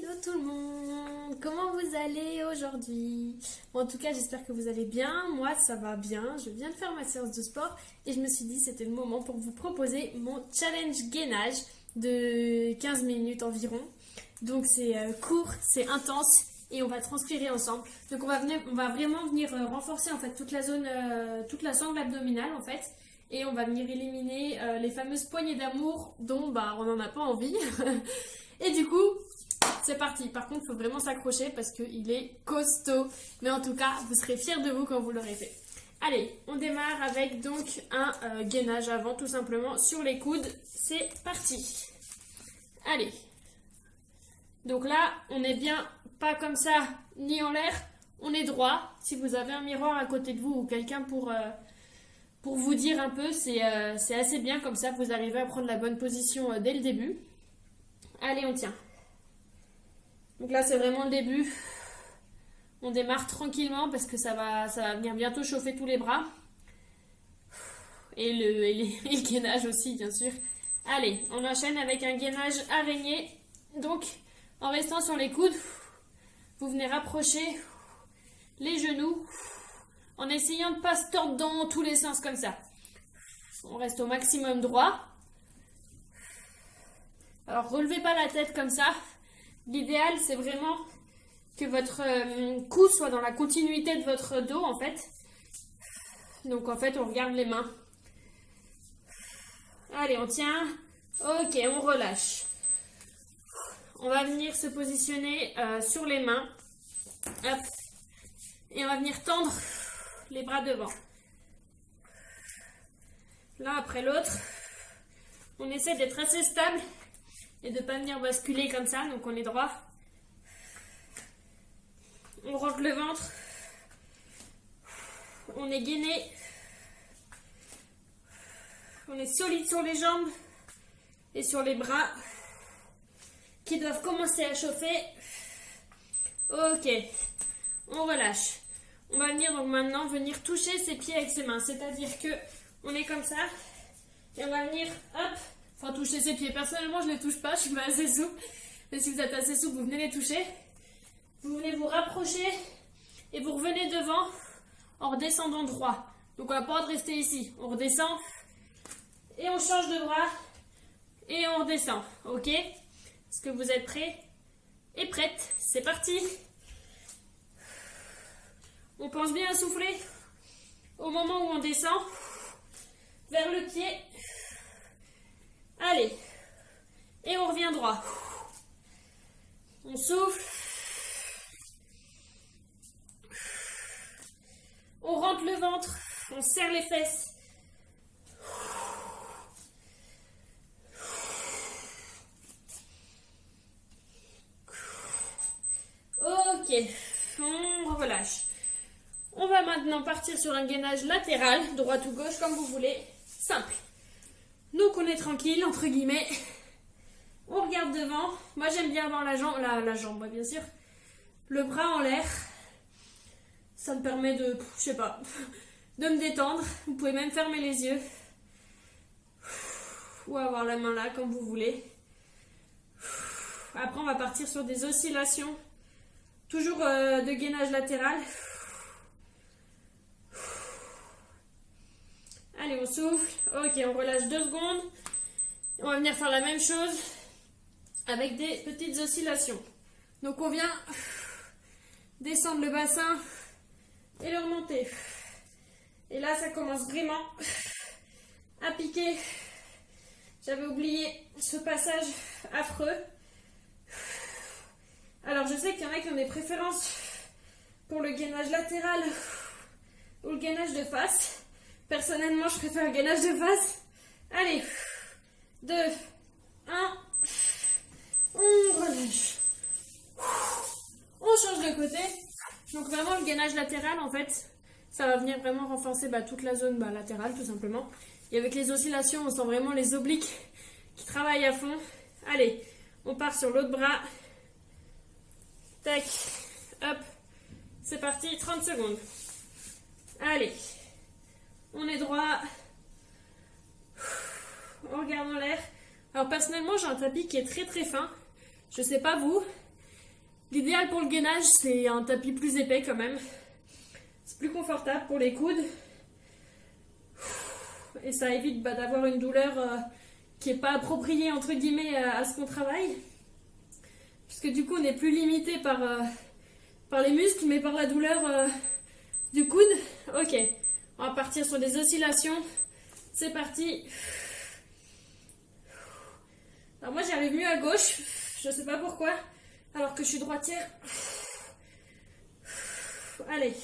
Hello tout le monde, comment vous allez aujourd'hui? Bon, en tout cas, j'espère que vous allez bien. Moi, ça va bien. Je viens de faire ma séance de sport et je me suis dit c'était le moment pour vous proposer mon challenge gainage de 15 minutes environ. Donc c'est court, c'est intense et on va transpirer ensemble. Donc on va vraiment venir renforcer en fait toute la zone, toute la sangle abdominale en fait. Et on va venir éliminer les fameuses poignées d'amour dont on n'en a pas envie. Et du coup, c'est parti. Par contre, il faut vraiment s'accrocher parce qu'il est costaud. Mais en tout cas, vous serez fiers de vous quand vous l'aurez fait. Allez, on démarre avec donc un gainage avant, tout simplement, sur les coudes. C'est parti. Allez. Donc là, on est bien pas comme ça, ni en l'air. On est droit. Si vous avez un miroir à côté de vous ou quelqu'un pour vous dire un peu, c'est assez bien. Comme ça, vous arrivez à prendre la bonne position dès le début. Allez, on tient. Donc là, c'est vraiment le début. On démarre tranquillement parce que ça va venir bientôt chauffer tous les bras. Et le gainage aussi, bien sûr. Allez, on enchaîne avec un gainage araignée. Donc, en restant sur les coudes, vous venez rapprocher les genoux en essayant de ne pas se tordre dans tous les sens comme ça. On reste au maximum droit. Alors, relevez pas la tête comme ça. L'idéal, c'est vraiment que votre cou soit dans la continuité de votre dos, en fait. Donc, en fait, on regarde les mains. Allez, on tient. Ok, on relâche. On va venir se positionner sur les mains. Hop. Et on va venir tendre les bras devant. L'un après l'autre. On essaie d'être assez stable et de ne pas venir basculer comme ça. Donc, on est droit. On rentre le ventre. On est gainé. On est solide sur les jambes et sur les bras qui doivent commencer à chauffer. Ok, on relâche. On va venir donc maintenant venir toucher ses pieds avec ses mains. C'est-à-dire que on est comme ça et on va venir, hop, enfin toucher ses pieds. Personnellement, je ne les touche pas, je suis pas assez souple. Mais si vous êtes assez souple, vous venez les toucher. Vous venez vous rapprocher et vous revenez devant en redescendant droit. Donc on n'a pas le droit de rester ici. On redescend et on change de bras et on redescend. Ok? Est-ce que vous êtes prêts et prêtes? C'est parti. On pense bien à souffler au moment où on descend vers le pied. Allez. Et on revient droit. On souffle. On rentre le ventre. On serre les fesses. Ok, on relâche. On va maintenant partir sur un gainage latéral, droite ou gauche, comme vous voulez. Simple. Donc on est tranquille, entre guillemets. On regarde devant. Moi j'aime bien avoir la jambe, bien sûr. Le bras en l'air. Ça me permet de, je sais pas, de me détendre. Vous pouvez même fermer les yeux. Ou avoir la main là, comme vous voulez. Après on va partir sur des oscillations. Toujours de gainage latéral. Allez, on souffle. Ok, on relâche 2 secondes. On va venir faire la même chose avec des petites oscillations. Donc on vient descendre le bassin et le remonter. Et là, ça commence vraiment à piquer. J'avais oublié ce passage affreux. Alors, je sais qu'il y en a qui ont des préférences pour le gainage latéral ou le gainage de face. Personnellement, je préfère le gainage de face. Allez, 2, 1, on relâche. On change de côté. Donc vraiment, le gainage latéral, en fait, ça va venir vraiment renforcer toute la zone latérale, tout simplement. Et avec les oscillations, on sent vraiment les obliques qui travaillent à fond. Allez, on part sur l'autre bras. Tac, hop, c'est parti, 30 secondes. Allez, on est droit. On regarde en l'air. Alors personnellement, j'ai un tapis qui est très très fin. Je sais pas vous, L'idéal pour le gainage, c'est un tapis plus épais quand même. C'est plus confortable pour les coudes. Et ça évite d'avoir une douleur qui n'est pas appropriée entre guillemets à ce qu'on travaille. Puisque du coup on n'est plus limité par les muscles mais par la douleur du coude. Ok, on va partir sur des oscillations. C'est parti. Alors moi j'arrive mieux à gauche, je sais pas pourquoi, alors que je suis droitière. Allez.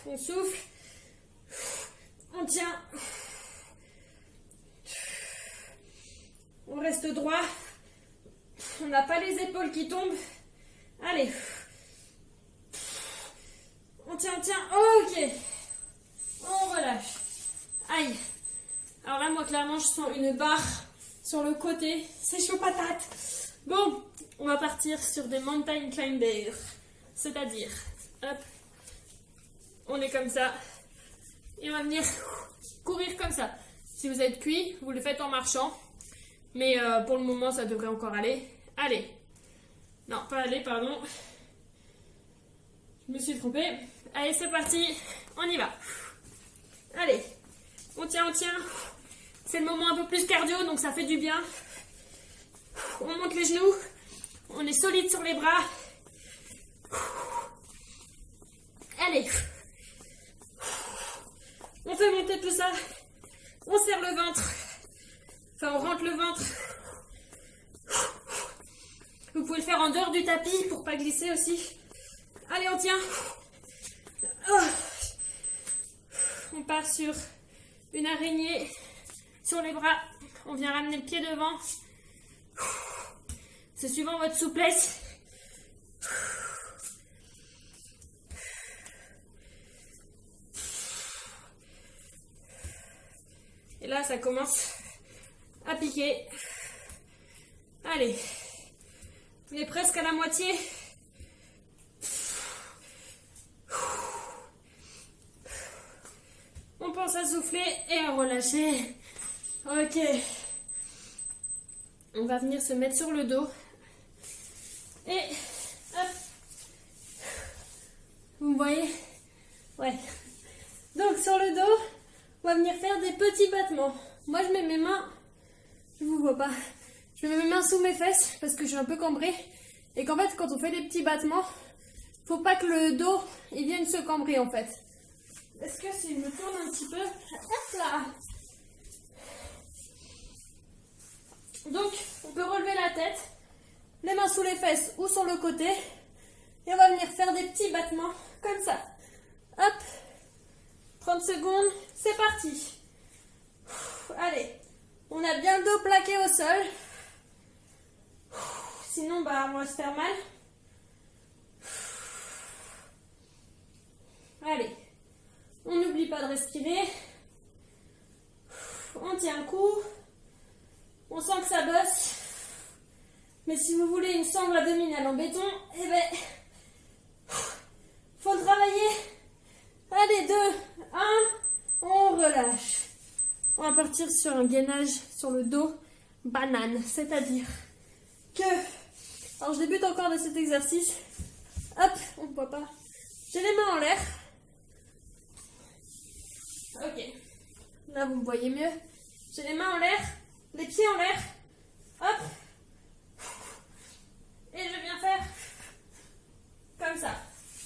On souffle. On tient. On reste droit. On n'a pas les épaules qui tombent. Allez. On tient, on tient. Ok. On relâche. Aïe. Alors là, moi, clairement, je sens une barre sur le côté. C'est chaud patate. Bon, on va partir sur des mountain climbers. C'est-à-dire, hop, on est comme ça. Et on va venir courir comme ça. Si vous êtes cuit, vous le faites en marchant. Mais pour le moment, ça devrait encore aller. Allez. Non, pas aller, pardon. Je me suis trompée. Allez, c'est parti. On y va. Allez. On tient, on tient. C'est le moment un peu plus cardio, donc ça fait du bien. On monte les genoux. On est solide sur les bras. Allez. On fait monter tout ça. On serre le ventre. Enfin, on rentre le ventre. Vous pouvez le faire en dehors du tapis pour pas glisser aussi. Allez, on tient. On part sur une araignée sur les bras. On vient ramener le pied devant. C'est suivant votre souplesse. Et là, ça commence à piquer. Allez. On est presque à la moitié. On pense à souffler et à relâcher. Ok. On va venir se mettre sur le dos. Et hop. Vous voyez? Ouais. Donc sur le dos, on va venir faire des petits battements. Moi je mets mes mains, je vous vois pas, je mets mes mains sous mes fesses parce que je suis un peu cambrée. Et qu'en fait quand on fait des petits battements, faut pas que le dos il vienne se cambrer en fait. Est-ce que si je me tourne un petit peu, hop là. Donc on peut relever la tête, les mains sous les fesses ou sur le côté. Et on va venir faire des petits battements comme ça. Hop. 30 secondes, c'est parti. Allez, on a bien le dos plaqué au sol. Sinon, on va se faire mal. Allez, on n'oublie pas de respirer. On tient le coup. On sent que ça bosse. Mais si vous voulez une sangle abdominale en béton, eh ben, faut le travailler. Allez, 2, 1, on relâche. On va partir sur un gainage sur le dos banane, c'est-à-dire que... Alors, je débute encore de cet exercice. Hop, on ne voit pas. J'ai les mains en l'air. Ok. Là, vous me voyez mieux. J'ai les mains en l'air, les pieds en l'air. Hop. Et je viens faire comme ça.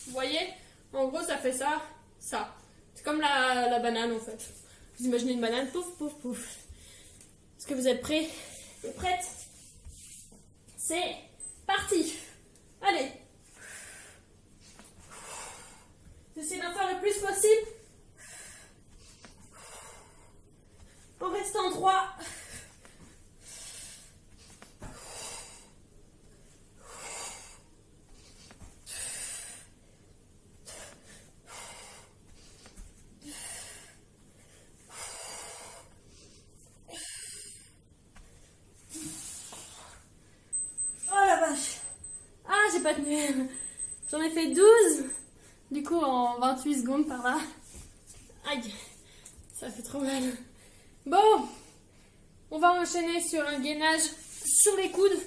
Vous voyez? En gros, ça fait ça. Ça. C'est comme la banane en fait. Vous imaginez une banane, pouf, pouf, pouf. Est-ce que vous êtes prêts et prêtes? C'est parti. Allez. J'essaie d'en faire le plus possible. En restant droit. Pas tenu. J'en ai fait 12 du coup en 28 secondes par là. Aïe, ça fait trop mal. Bon, on va enchaîner sur un gainage sur les coudes.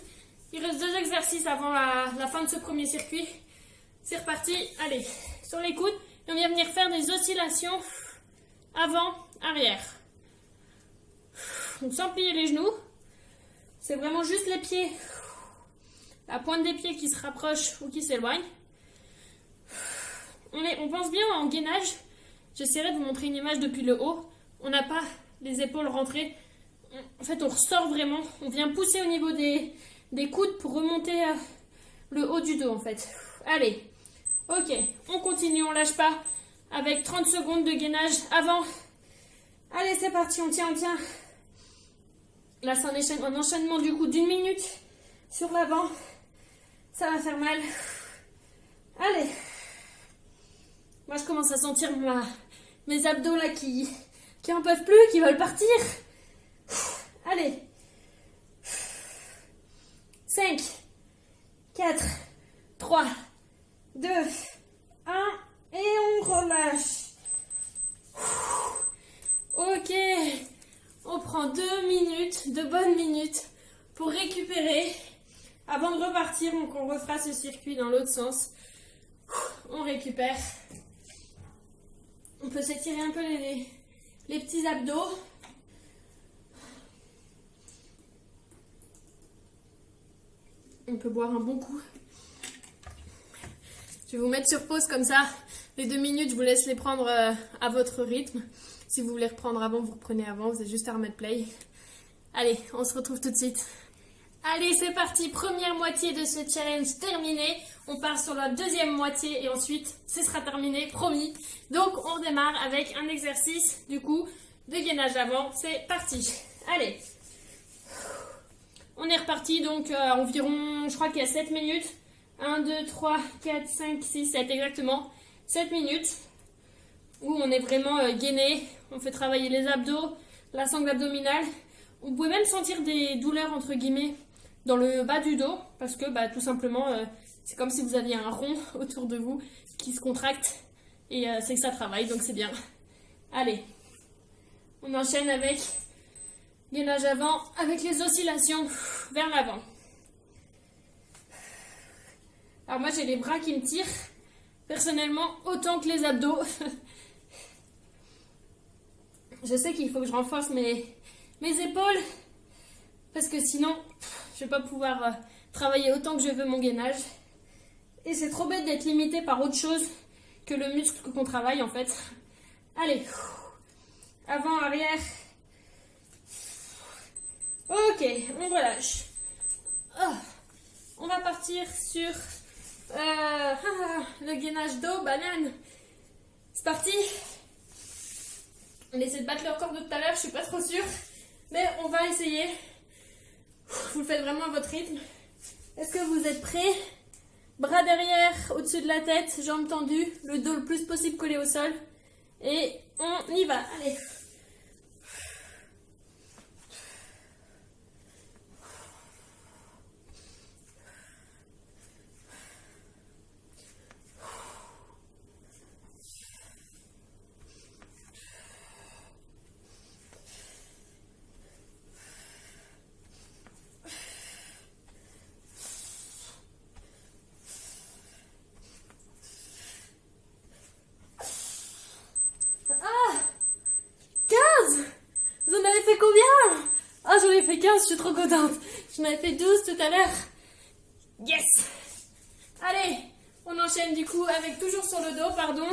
Il reste 2 exercices avant la fin de ce premier circuit. C'est reparti. Allez, sur les coudes. Et on vient venir faire des oscillations avant, arrière. Donc sans plier les genoux. C'est vraiment juste les pieds. La pointe des pieds qui se rapproche ou qui s'éloigne. On pense bien en gainage. J'essaierai de vous montrer une image depuis le haut. On n'a pas les épaules rentrées. En fait, on ressort vraiment. On vient pousser au niveau des coudes pour remonter le haut du dos, en fait. Allez. Ok. On continue, on lâche pas. Avec 30 secondes de gainage avant. Allez, c'est parti. On tient, on tient. Là, c'est un enchaînement du coup d'1 minute sur l'avant. Ça va faire mal. Allez. Moi, je commence à sentir mes abdos là qui en peuvent plus, qui veulent partir. Allez. 5, 4, 3, 2, 1. Et on relâche. Ok. On prend 2 minutes, 2 bonnes minutes pour récupérer. Avant de repartir, donc on refera ce circuit dans l'autre sens. On récupère. On peut s'étirer un peu les petits abdos. On peut boire un bon coup. Je vais vous mettre sur pause comme ça. Les 2 minutes, je vous laisse les prendre à votre rythme. Si vous voulez reprendre avant, vous reprenez avant. Vous avez juste à remettre play. Allez, on se retrouve tout de suite. Allez, c'est parti. Première moitié de ce challenge terminée. On part sur la deuxième moitié et ensuite, ce sera terminé, promis. Donc, on démarre avec un exercice, du coup, de gainage avant. C'est parti. Allez. On est reparti, donc environ, je crois qu'il y a 7 minutes. 1, 2, 3, 4, 5, 6, 7, exactement. 7 minutes où on est vraiment gainé. On fait travailler les abdos, la sangle abdominale. Vous pouvez même sentir des douleurs, entre guillemets, dans le bas du dos. Parce que, tout simplement, c'est comme si vous aviez un rond autour de vous qui se contracte. Et c'est que ça travaille, donc c'est bien. Allez. On enchaîne avec gainage avant, avec les oscillations vers l'avant. Alors moi, j'ai les bras qui me tirent. Personnellement, autant que les abdos. Je sais qu'il faut que je renforce mes épaules. Parce que sinon, je ne vais pas pouvoir travailler autant que je veux mon gainage. Et c'est trop bête d'être limité par autre chose que le muscle qu'on travaille en fait. Allez. Avant, arrière. Ok, on relâche. Oh. On va partir sur le gainage dos, banane. C'est parti. On essaie de battre le record de tout à l'heure, je suis pas trop sûre. Mais on va essayer. Vous le faites vraiment à votre rythme. Est-ce que vous êtes prêts? Bras derrière, au-dessus de la tête, jambes tendues, le dos le plus possible collé au sol. Et on y va, allez. J'en ai fait 15, je suis trop contente. J'en avais fait 12 tout à l'heure. Yes! Allez, on enchaîne du coup avec toujours sur le dos, pardon.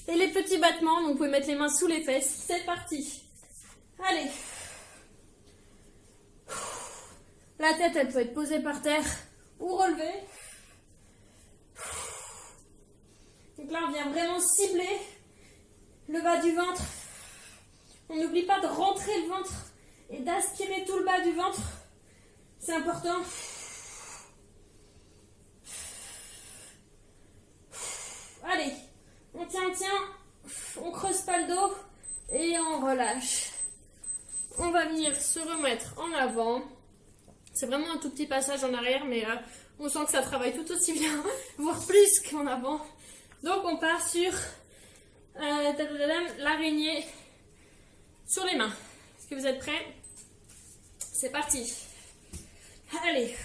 Et les petits battements, donc vous pouvez mettre les mains sous les fesses. C'est parti. Allez. La tête, elle peut être posée par terre ou relevée. Donc là, on vient vraiment cibler le bas du ventre. On n'oublie pas de rentrer le ventre et d'aspirer tout le bas du ventre. C'est important. Allez, on tient, on creuse pas le dos et on relâche. On va venir se remettre en avant. C'est vraiment un tout petit passage en arrière, mais on sent que ça travaille tout aussi bien, voire plus qu'en avant. Donc on part sur l'araignée sur les mains. Est-ce que vous êtes prêts? C'est parti. Allez.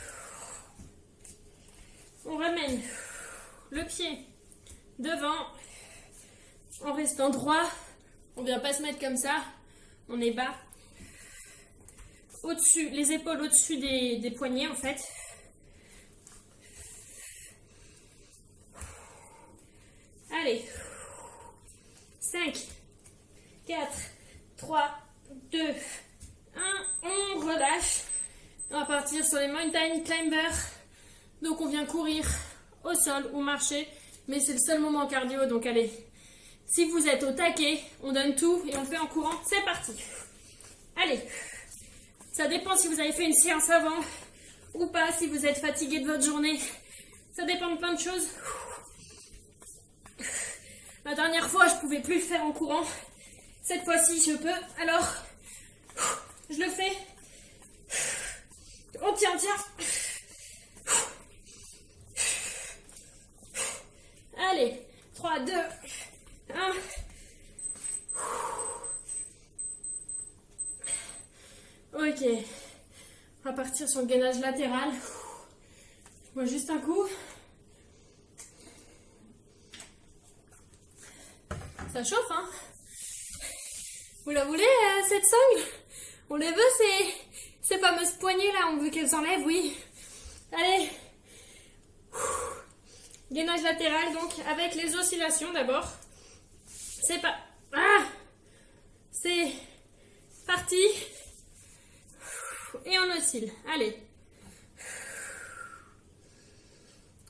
On ramène le pied devant en restant droit. On ne vient pas se mettre comme ça. On est bas. Au-dessus, les épaules au-dessus des poignets en fait. Allez. 5, 4, 3, 2, 1. On relâche. On va partir sur les mountain climbers. Donc on vient courir au sol ou marcher. Mais c'est le seul moment cardio. Donc allez. Si vous êtes au taquet, on donne tout et on le fait en courant. C'est parti. Allez. Ça dépend si vous avez fait une séance avant ou pas. Si vous êtes fatigué de votre journée. Ça dépend de plein de choses. La dernière fois, je ne pouvais plus le faire en courant. Cette fois-ci, je peux. Alors, je le fais. On tient, on tient. Allez, 3, 2, 1. Ok. On va partir sur le gainage latéral. Je bois juste un coup. Ça chauffe, hein? Vous la voulez, cette sangle? On les veut, ces fameuses poignées là, on veut qu'elles s'enlèvent, oui. Allez. Gainage latéral, donc, avec les oscillations d'abord. C'est pas... Ah! C'est parti. Et on oscille. Allez.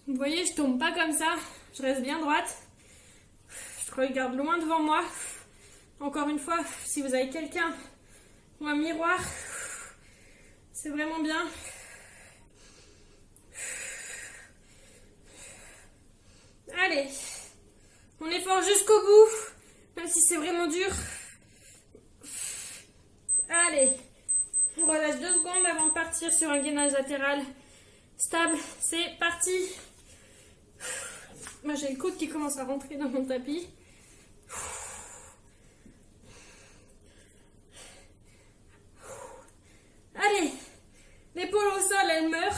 Vous voyez, je tombe pas comme ça. Je reste bien droite. Je regarde loin devant moi. Encore une fois, si vous avez quelqu'un ou un miroir, c'est vraiment bien. Allez, on est fort jusqu'au bout, même si c'est vraiment dur. Allez, on relâche 2 secondes avant de partir sur un gainage latéral stable. C'est parti. Moi, j'ai le coude qui commence à rentrer dans mon tapis. Allez, l'épaule au sol, elle meurt.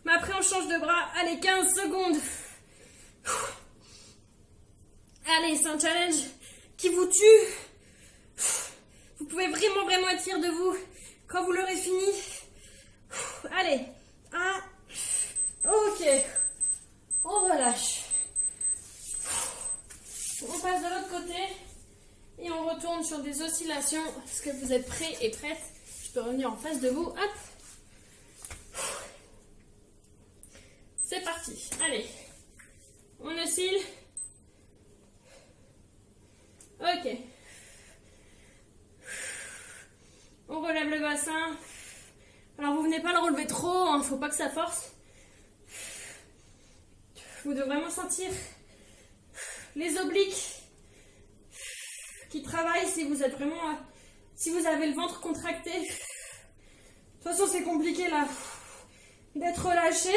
Mais après, on change de bras. Allez, 15 secondes. Allez, c'est un challenge qui vous tue. Vous pouvez vraiment, vraiment être fiers de vous quand vous l'aurez fini. Allez, 1. Ok. On relâche. On passe de l'autre côté. Et on retourne sur des oscillations. Est-ce que vous êtes prêts et prêtes? Je peux revenir en face de vous. Hop. C'est parti. Allez. On oscille. Ok. On relève le bassin. Alors vous venez pas le relever trop, hein, faut pas que ça force. Vous devez vraiment sentir les obliques qui travaillent si vous êtes vraiment... si vous avez le ventre contracté. De toute façon c'est compliqué là d'être relâché.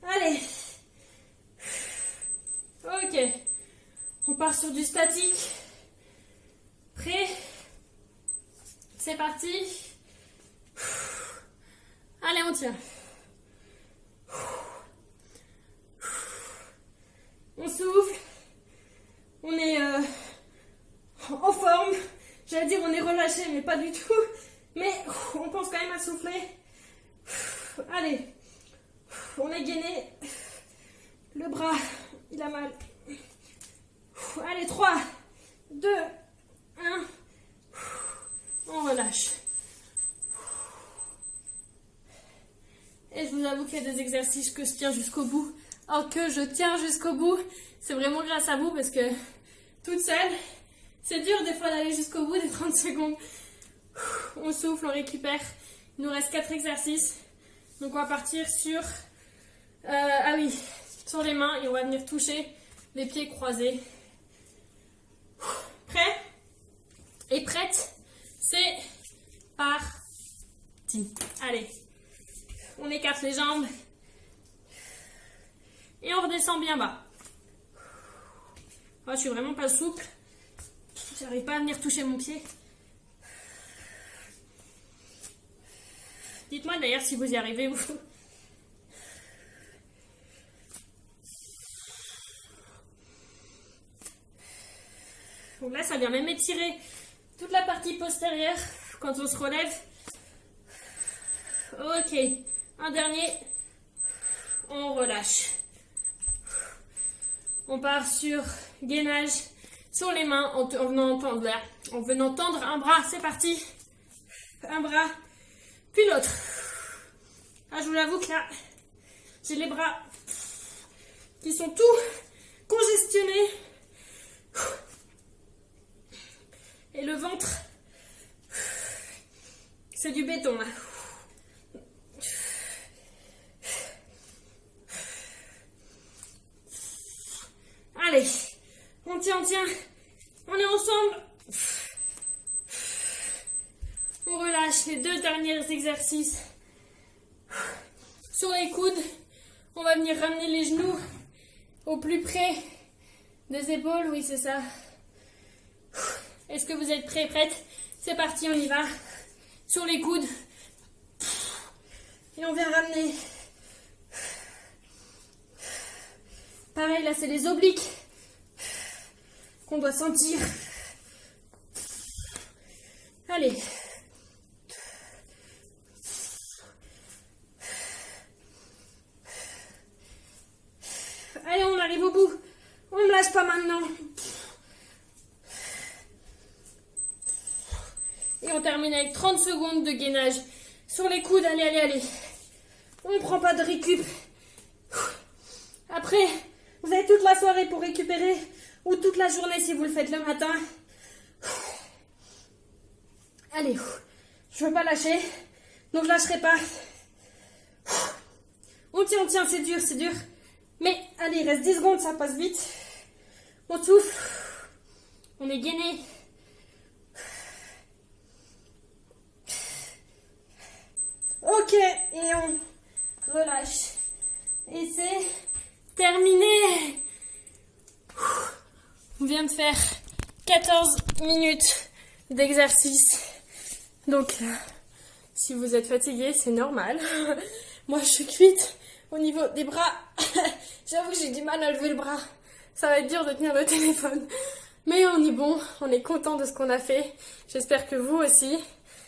Allez. Ok. On part sur du statique. Prêt? C'est parti. Allez, on tient. On souffle. On est en forme. J'allais dire on est relâché, mais pas du tout. Mais on pense quand même à souffler. Allez. On est gainé. Le bras, il a mal. Allez, 3, 2, 1. On relâche. Et je vous avoue qu'il y a des exercices que je tiens jusqu'au bout. Alors que je tiens jusqu'au bout, c'est vraiment grâce à vous parce que toute seule, c'est dur des fois d'aller jusqu'au bout des 30 secondes. On souffle, on récupère. Il nous reste 4 exercices. Donc on va partir sur... ah oui, sur les mains et on va venir toucher les pieds croisés. Prêt? Et prête? C'est parti. Allez. On écarte les jambes. Et on redescend bien bas. Oh, je suis vraiment pas souple. J'arrive pas à venir toucher mon pied. Dites-moi d'ailleurs si vous y arrivez ou... Donc là, ça vient même étirer toute la partie postérieure quand on se relève. Ok, un dernier. On relâche. On part sur gainage sur les mains en venant tendre l'air. En venant tendre un bras, c'est parti. Un bras, puis l'autre. Ah, je vous l'avoue que là, j'ai les bras qui sont tout congestionnés. Et le ventre, c'est du béton là. Allez, on tient, on est ensemble. On relâche les 2 derniers exercices. Sur les coudes, on va venir ramener les genoux au plus près des épaules. Oui, c'est ça. Est-ce que vous êtes prêts, prêtes? C'est parti, on y va. Sur les coudes. Et on vient ramener. Pareil, là, c'est les obliques qu'on doit sentir. Allez. Allez, on arrive au bout. On ne me lâche pas maintenant. Et on termine avec 30 secondes de gainage. Sur les coudes, allez, allez, allez. On ne prend pas de récup. Après, vous avez toute la soirée pour récupérer. Ou toute la journée si vous le faites le matin. Allez, je ne veux pas lâcher. Donc je ne lâcherai pas. On tient, c'est dur, c'est dur. Mais allez, il reste 10 secondes, ça passe vite. On souffle. On est gainé. Ok, et on relâche. Et c'est terminé. On vient de faire 14 minutes d'exercice. Donc, si vous êtes fatigué, c'est normal. Moi, je suis cuite au niveau des bras. J'avoue que j'ai du mal à lever le bras. Ça va être dur de tenir le téléphone. Mais on est bon, on est content de ce qu'on a fait. J'espère que vous aussi.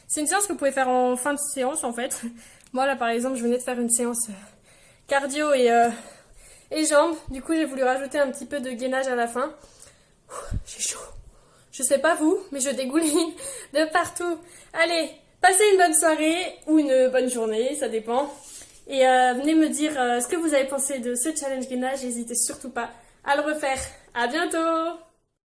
C'est une séance que vous pouvez faire en fin de séance en fait. Moi là par exemple, je venais de faire une séance cardio et jambes. Du coup, j'ai voulu rajouter un petit peu de gainage à la fin. J'ai chaud. Je sais pas vous, mais je dégouline de partout. Allez, passez une bonne soirée ou une bonne journée, ça dépend. Et venez me dire ce que vous avez pensé de ce challenge gainage. N'hésitez surtout pas à le refaire. À bientôt!